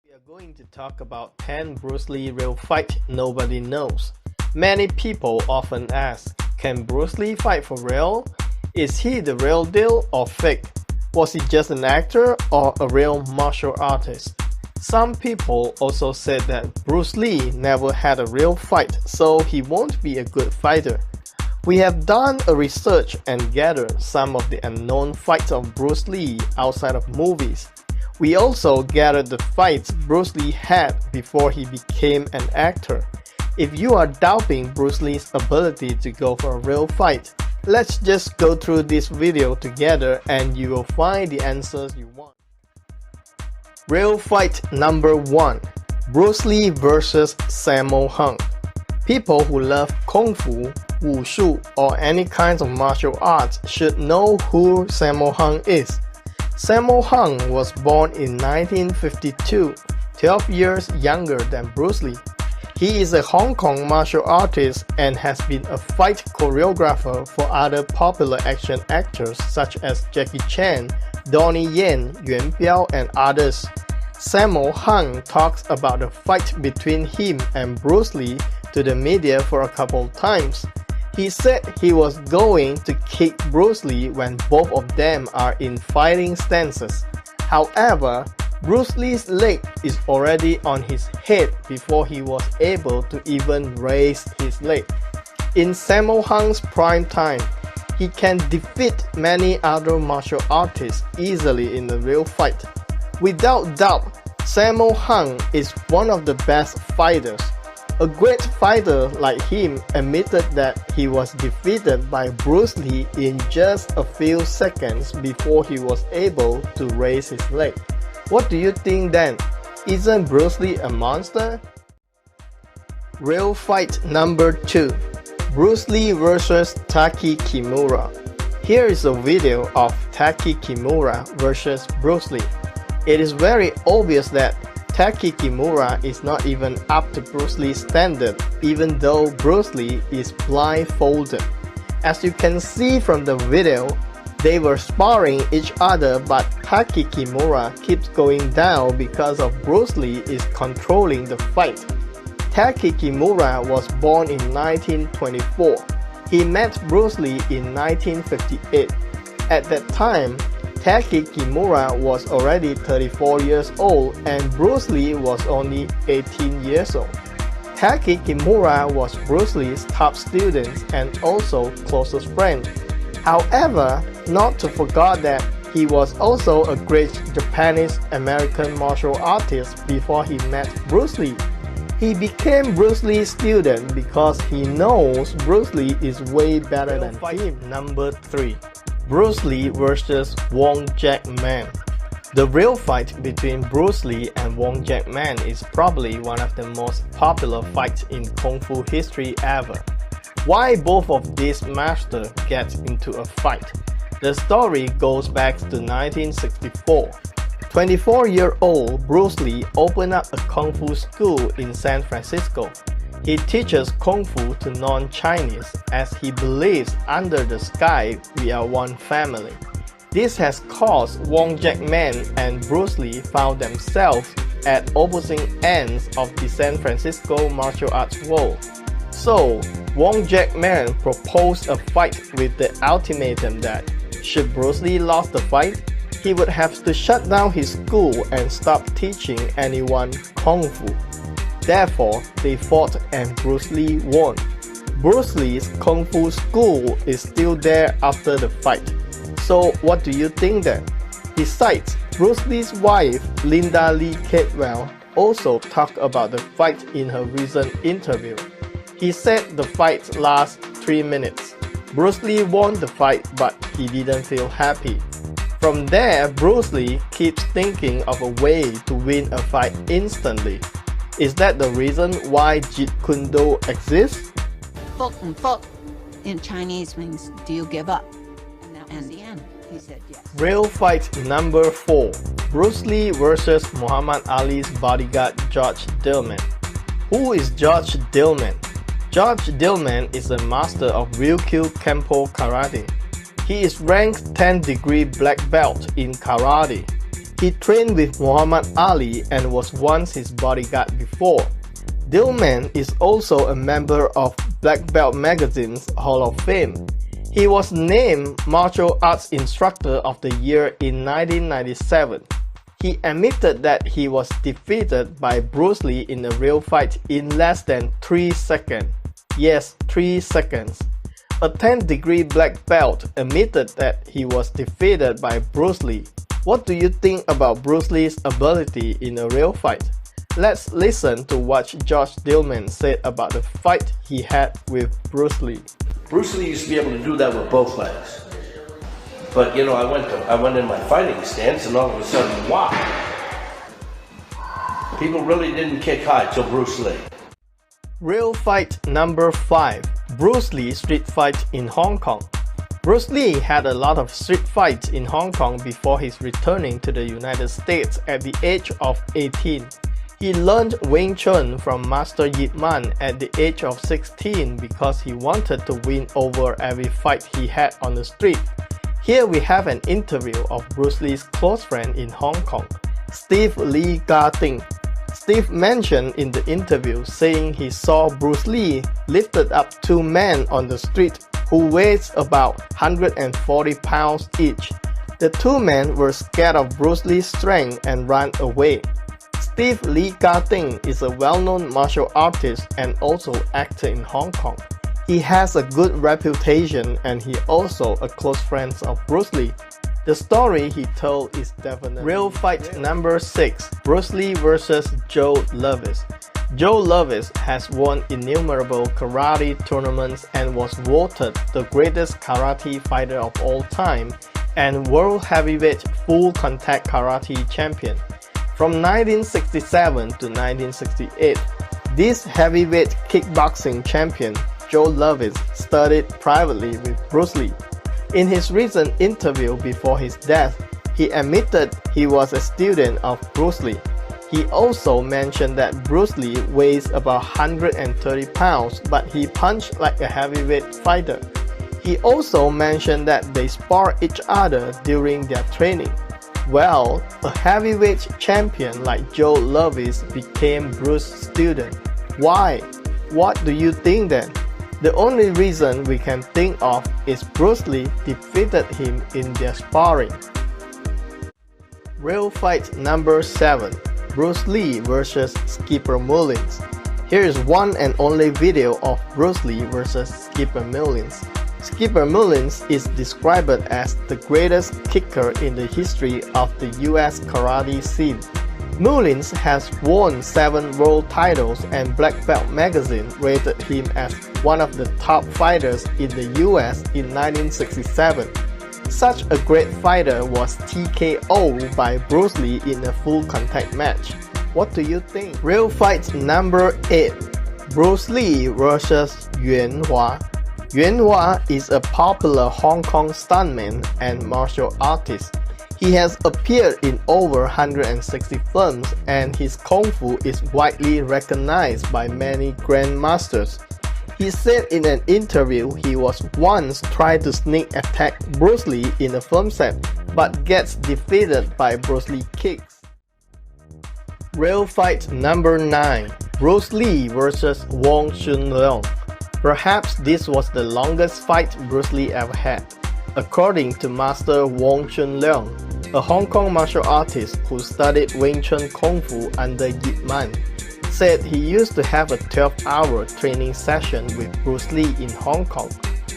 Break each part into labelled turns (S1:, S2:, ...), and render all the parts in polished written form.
S1: We are going to talk about 10 Bruce Lee real fight nobody knows. Many people often ask, can Bruce Lee fight for real? Is he the real deal or fake? Was he just an actor or a real martial artist? Some people also said that Bruce Lee never had a real fight, so he won't be a good fighter. We have done a research and gathered some of the unknown fights of Bruce Lee outside of movies. We also gathered the fights Bruce Lee had before he became an actor. If you are doubting Bruce Lee's ability to go for a real fight, let's just go through this video together and you will find the answers you want. Real fight number 1. Bruce Lee vs. Sammo. People who love Kung Fu, Wushu, or any kinds of martial arts should know who Sammo is. Sammo was born in 1952, 12 years younger than Bruce Lee. He is a Hong Kong martial artist and has been a fight choreographer for other popular action actors such as Jackie Chan, Donnie Yen, Yuan Biao, and others. Sammo talks about the fight between him and Bruce Lee to the media for a couple times. He said he was going to kick Bruce Lee when both of them are in fighting stances. However, Bruce Lee's leg is already on his head before he was able to even raise his leg. In Sammo prime time, he can defeat many other martial artists easily in a real fight. Without doubt, Sammo is one of the best fighters. A great fighter like him admitted that he was defeated by Bruce Lee in just a few seconds before he was able to raise his leg. What do you think then? Isn't Bruce Lee a monster? Real fight number 2. Bruce Lee vs. Tacky Kimura. Here is a video of Tacky Kimura vs. Bruce Lee. It is very obvious that Tacky Kimura is not even up to Bruce Lee's standard, even though Bruce Lee is blindfolded. As you can see from the video, they were sparring each other, but Tacky Kimura keeps going down because of Bruce Lee is controlling the fight. Tacky Kimura was born in 1924. He met Bruce Lee in 1958. At that time, Tacky Kimura was already 34 years old and Bruce Lee was only 18 years old. Tacky Kimura was Bruce Lee's top student and also closest friend. However, not to forget that he was also a great Japanese-American martial artist before he met Bruce Lee. He became Bruce Lee's student because he knows Bruce Lee is way better than him. Number 3. Bruce Lee vs. Wong Jackman. The real fight between Bruce Lee and Wong Jackman is probably one of the most popular fights in Kung Fu history ever. Why both of these masters get into a fight? The story goes back to 1964. 24-year-old Bruce Lee opened up a Kung Fu school in San Francisco. He teaches Kung Fu to non-Chinese as he believes under the sky we are one family. This has caused Wong Jackman and Bruce Lee found themselves at opposing ends of the San Francisco martial arts world. So, Wong Jackman proposed a fight with the ultimatum that should Bruce Lee lose the fight, he would have to shut down his school and stop teaching anyone Kung Fu. Therefore, they fought and Bruce Lee won. Bruce Lee's Kung Fu school is still there after the fight. So what do you think then? Besides, Bruce Lee's wife, Linda Lee Cadwell, also talked about the fight in her recent interview. He said the fight lasts 3 minutes. Bruce Lee won the fight, but he didn't feel happy. From there, Bruce Lee keeps thinking of a way to win a fight instantly. Is that the reason why Jeet Kune Do exists?
S2: Fuck and fuck in Chinese means do you give up? And that was the end. He said yes.
S1: Real fight number 4. Bruce Lee vs. Muhammad Ali's bodyguard George Dillman. Who is George Dillman? George Dillman is a master of Ryukyu Kempo Karate. He is ranked 10th degree black belt in karate. He trained with Muhammad Ali and was once his bodyguard before. Jackman is also a member of Black Belt Magazine's Hall of Fame. He was named Martial Arts Instructor of the Year in 1997. He admitted that he was defeated by Bruce Lee in a real fight in less than 3 seconds. Yes, 3 seconds. A 10th-degree black belt admitted that he was defeated by Bruce Lee. What do you think about Bruce Lee's ability in a real fight? Let's listen to what Jackman said about the fight he had with Bruce Lee.
S3: Bruce Lee used to be able to do that with both legs. But you know, I went in my fighting stance and all of a sudden, wow! People really didn't kick high till Bruce Lee.
S1: Real fight number 5. Bruce Lee street fight in Hong Kong. Bruce Lee had a lot of street fights in Hong Kong before his returning to the United States at the age of 18. He learned Wing Chun from Master Jackman at the age of 16 because he wanted to win over every fight he had on the street. Here we have an interview of Bruce Lee's close friend in Hong Kong, Steve Lee Garting. Steve mentioned in the interview saying he saw Bruce Lee lifted up 2 men on the street who weighed about 140 pounds each. The 2 men were scared of Bruce Lee's strength and ran away. Steve Lee Garting is a well-known martial artist and also actor in Hong Kong. He has a good reputation and he also a close friend of Bruce Lee. The story he told is definitely real fight number 6. Bruce Lee vs. Joe Louis. Joe Louis has won innumerable karate tournaments and was voted the greatest karate fighter of all time and world heavyweight full contact karate champion. From 1967 to 1968, this heavyweight kickboxing champion, Joe Louis, studied privately with Bruce Lee. In his recent interview before his death, he admitted he was a student of Bruce Lee. He also mentioned that Bruce Lee weighs about 130 pounds, but he punched like a heavyweight fighter. He also mentioned that they spar each other during their training. Well, a heavyweight champion like Joe Louis became Bruce's student. Why? What do you think then? The only reason we can think of is Bruce Lee defeated him in their sparring. Real fight number 7. Bruce Lee vs. Skipper Mullins. Here is one and only video of Bruce Lee vs. Skipper Mullins. Skipper Mullins is described as the greatest kicker in the history of the US karate scene. Mullins has won 7 world titles and Black Belt Magazine rated him as one of the top fighters in the US in 1967. Such a great fighter was TKO'd by Bruce Lee in a full contact match. What do you think? Real fight number 8. Bruce Lee vs. Yuan Hua. Yuan Hua is a popular Hong Kong stuntman and martial artist. He has appeared in over 160 films and his kung fu is widely recognized by many grandmasters. He said in an interview he was once tried to sneak attack Bruce Lee in a film set but gets defeated by Bruce Lee kicks. Real fight number 9. Bruce Lee vs. Wong Chun-leung. Perhaps this was the longest fight Bruce Lee ever had. According to Master Wong Chun-leung, a Hong Kong martial artist who studied Wing Chun Kung Fu under Jackman, said he used to have a 12-hour training session with Bruce Lee in Hong Kong.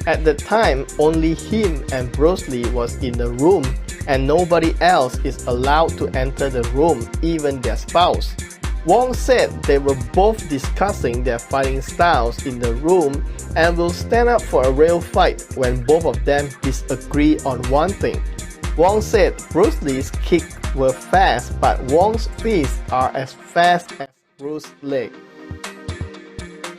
S1: At the time, only him and Bruce Lee was in the room and nobody else is allowed to enter the room, even their spouse. Wong said they were both discussing their fighting styles in the room and will stand up for a real fight when both of them disagree on one thing. Wong said Bruce Lee's kicks were fast, but Wong's fists are as fast as Bruce's leg.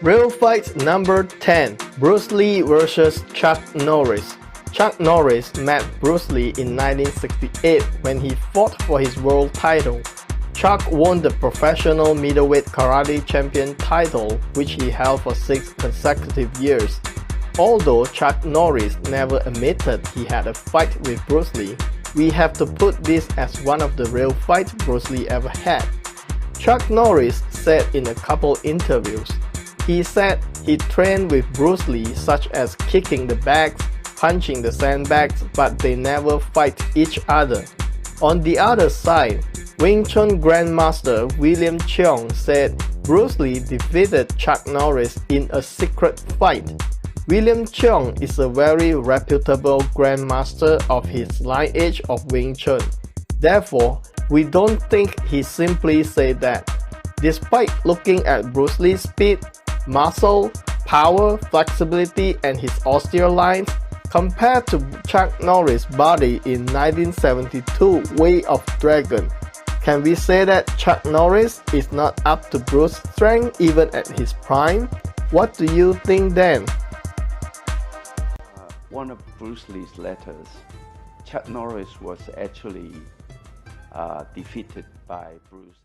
S1: Real fight number 10. Bruce Lee vs. Chuck Norris. Chuck Norris met Bruce Lee in 1968 when he fought for his world title. Chuck won the professional middleweight karate champion title, which he held for 6 consecutive years. Although Chuck Norris never admitted he had a fight with Bruce Lee, we have to put this as one of the real fights Bruce Lee ever had. Chuck Norris said in a couple interviews, he said he trained with Bruce Lee such as kicking the bags, punching the sandbags, but they never fight each other. On the other side, Wing Chun Grandmaster William Cheong said Bruce Lee defeated Chuck Norris in a secret fight. William Cheong is a very reputable Grandmaster of his lineage of Wing Chun. Therefore, we don't think he simply said that. Despite looking at Bruce Lee's speed, muscle, power, flexibility, and his austere lines, compared to Chuck Norris' body in 1972 Way of Dragon, can we say that Chuck Norris is not up to Bruce's strength even at his prime? What do you think then?
S4: One of Bruce Lee's letters, Chuck Norris was actually defeated by Bruce.